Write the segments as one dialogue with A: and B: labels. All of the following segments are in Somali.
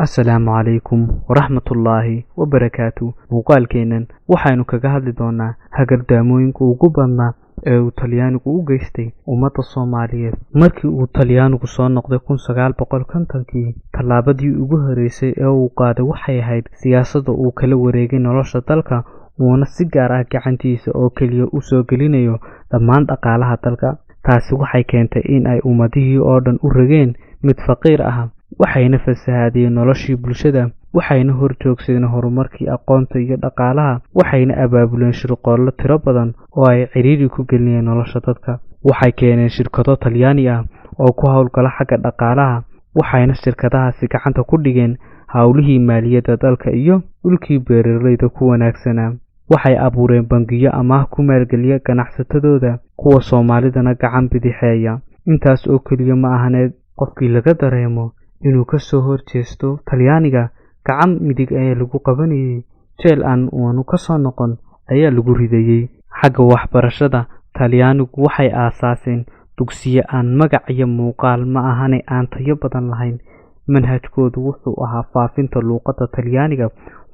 A: Asalaamu calaykum waraxmatullaahi wabarakaatu. Muuqaalkeenan waxaynu kaga hadli doonaa hagardaamooyinka ugu badnaa ee uu Talyaanigu u geystay ummadda Soomaaliyeed. Markii uu Talyaanigu soo noqday 1950kii, tallaabadii ugu horeysay ee uu qaaday waxay ahayd siyaasadda uu kala wareegay nolosha dalka, uuna si gaar ah gacantiisa oo keliya u soo gelinayo dhammaan dhaqaalaha dalka. Taasi waxay keentay in ay ummadihii oo dhan u rogeen mid faqiir ah, waxayna fasahaadiyeen noloshii bulshada, waxayna horjoogsadeen horumarkii aqoonta iyo dhaqaalaha, waxayna abaabuleen shirqoollo tiro badan oo ay ciriiri ku gelinayeen nolosha dadka. Waxay keeneen shirkado Talyaani ah oo ku howlgala xagga dhaqaalaha, waxayna shirkadahaasi gacanta ku dhigeen howlihii maaliyadda dalka iyo dhulkii beeraleyda ku wanaagsanaa. Waxay abuureen bangiyo amaah ku maalgeliya ganacsatadooda, kuwa Soomaalidana gacan bidixeeya. Intaas oo keliya ma ahaneed, qofkii laga dareemo inuu ka soo horjeesto Talyaaniga, gacan midig ayaa lagu qabanayay, jeel aanu ka soo noqon ayaa lagu ridayay. Xagga waxbarashada, Talyaanigu waxay aasaaseen dugsiyo aan magac iyo muuqaal ma ahane aan tayo badan lahayn. Manhajkoodu wuxuu ahaa faafinta luuqadda Talyaaniga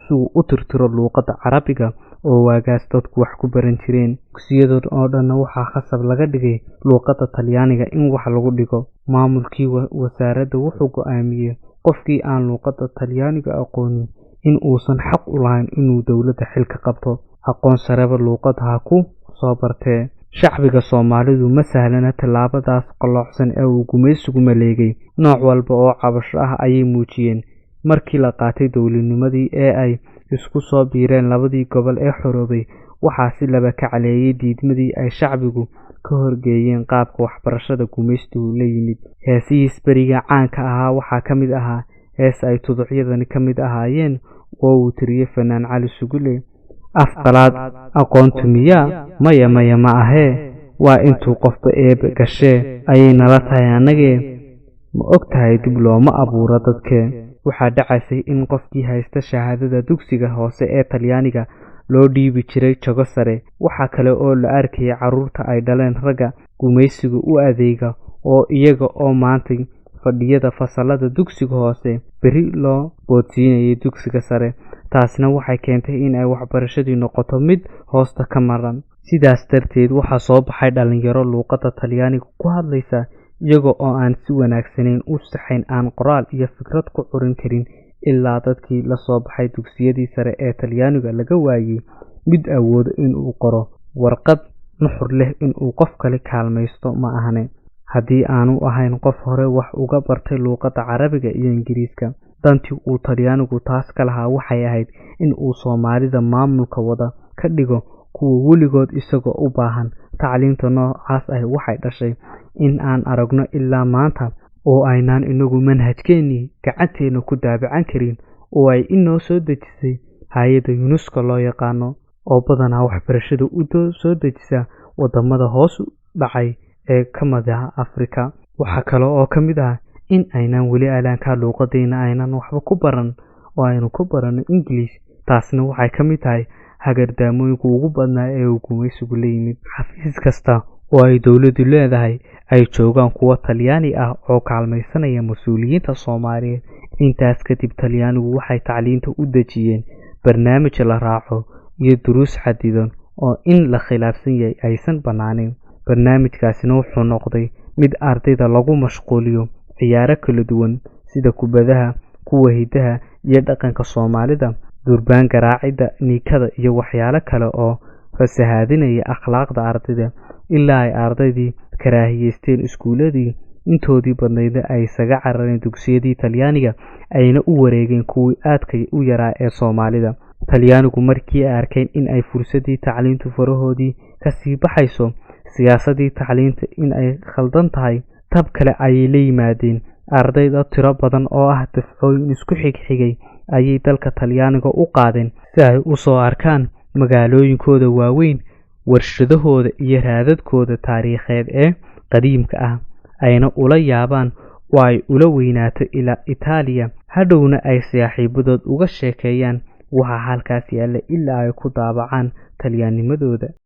A: si uu u tirtiro luuqadda Carabiga oo waagaas dadku wax ku baran jireen. Dugsiyadan oo dhanna waxaa khasab laga dhigay luuqadda Talyaaniga in wax lagu dhigo. Maamulkii wasaaradda wuxuu go'aamiyey qofkii aan luuqadda Talyaaniga aqoonin in uusan xaq u lahayn inuu dowladda xil ka qabto, aqoon sareba luuqadda ha ku soo bartee. Shacbiga Soomaalidu ma sahlana tallaabadaas qalloocsan ee uu gumaysigu maleegay. Nooc walba oo cabasho ah ayay muujiyeen. Markii la qaatay dowladnimadii ee ay isku soo biireen labadii gobol ee xoroobay, waxaa si laba kacleeyay diidmadii ay shacbigu ka horgeeyeen qaabka waxbarashada gumaysigu la yimid. Heesihiis beriga caanka ahaa waxaa ka mid ahaa hees ay tuducyadani ka mid ahaayeen oo uu tiriyey fanaan Cali Sugule: afqalaad aqoontu miyaa? Maya maya ma ahee, waa intuu qofba eebe gashee, ayay nala tahay annagee, ma og tahay dib looma abuuro dadkee. Waxaa dhacaysay in qofkii haysta shahaadada dugsiga hoose ee Talyaaniga loo dhiibi jiray jago sare. Waxaa kale oo la arkayay carruurta ay dhaleen ragga gumaysiga u adeega oo iyaga oo maantay fadhiyada fasallada dugsiga hoose beri loo boodsiinayay dugsiga sare. Taasina waxay keentay in ay waxbarashadii noqoto mid hoosta ka maran. Sidaas darteed waxaa soo baxay dhalinyaro luuqadda Talyaaniga ku hadlaysa, iyaga oo aan si wanaagsanayn u saxayn, aan qoraal iyo fikrad ku curin karin, ilaa dadkii la soo baxay dugsiyadii sare ee Talyaaniga laga waayay mid awoodo inuu qoro warqad nuxur leh inuu qof kale kaalmaysto ma ahane, haddii aanu ahayn qof hore wax uga bartay luuqadda Carabiga iyo Ingiriiska. Dantii uu Talyaanigu taas ka lahaa waxay ahayd in uu Soomaalida maamulka wada ka dhigo kuwa weligood isagoo u baahan. Tacliinta noocaas ah waxay dhashay in aan aragno ilaa maanta oo aynaan inagu manhajkeennii gacanteena ku daabacan karin, oo ay inoo soo dejisay hay-adda UNESCO loo yaqaano, oo badanaa waxbarashada u soo dejisa wadamada hoos u dhacay ee ka mid ah Afrika. Waxaa kale oo ka mid ah in aynaan weli alaanka luuqadeena aynan waxba ku baran oo aynu ku barano English. Taasna waxay ka mid tahay hagardaamooyinka ugu badnaa ee uu gumaysigu la yimid. Xafiis kasta oo ay dowladdu leedahay ay joogaan kuwa Talyaani ah oo kaalmaysanaya mas-uuliyiinta Soomaaliyeed. Intaas kadib, Talyaanigu waxay tacliinta u dejiyeen barnaamij la raaco iyo duruus xadidan oo in la khilaafsan yahay aysan bannaaneyn. Barnaamijkaasina wuxuu noqday mid ardayda lagu mashquuliyo ciyaaro kala duwan sida kubadaha, kuwa hidaha iyo dhaqanka Soomaalida, durbaan garaacida, niikada iyo waxyaalo kale oo fasahaadinaya akhlaaqda ardayda, ilaa ay ardaydii karaahiyeysteen iskuuladii intoodii badnayda ay isaga carareen dugsiyadii Talyaaniga ayna u wareegeen kuwii aadka u yaraa ee Soomaalida. Talyaanigu markii ay arkeen in ay fursadii tacliintu farahoodii ka sii baxayso, siyaasadii tacliinta in ay khaldan tahay, tab kale ayay la yimaadeen. Ardayda tiro badan oo ah dafcooyin isku xigxigay ayay dalka Talyaaniga u qaadeen si ay u soo arkaan magaalooyinkooda waaweyn, warshadahooda iyo raadadkooda taariikheed ee qadiimka ah, ayna ula yaabaan oo ay ula weynaato ilaa Itaaliya. Hadhowna ay saaxiibadood uga sheekeeyaan waxa halkaas yaalla ilaa ay ku daabacaan Talyaanimadooda.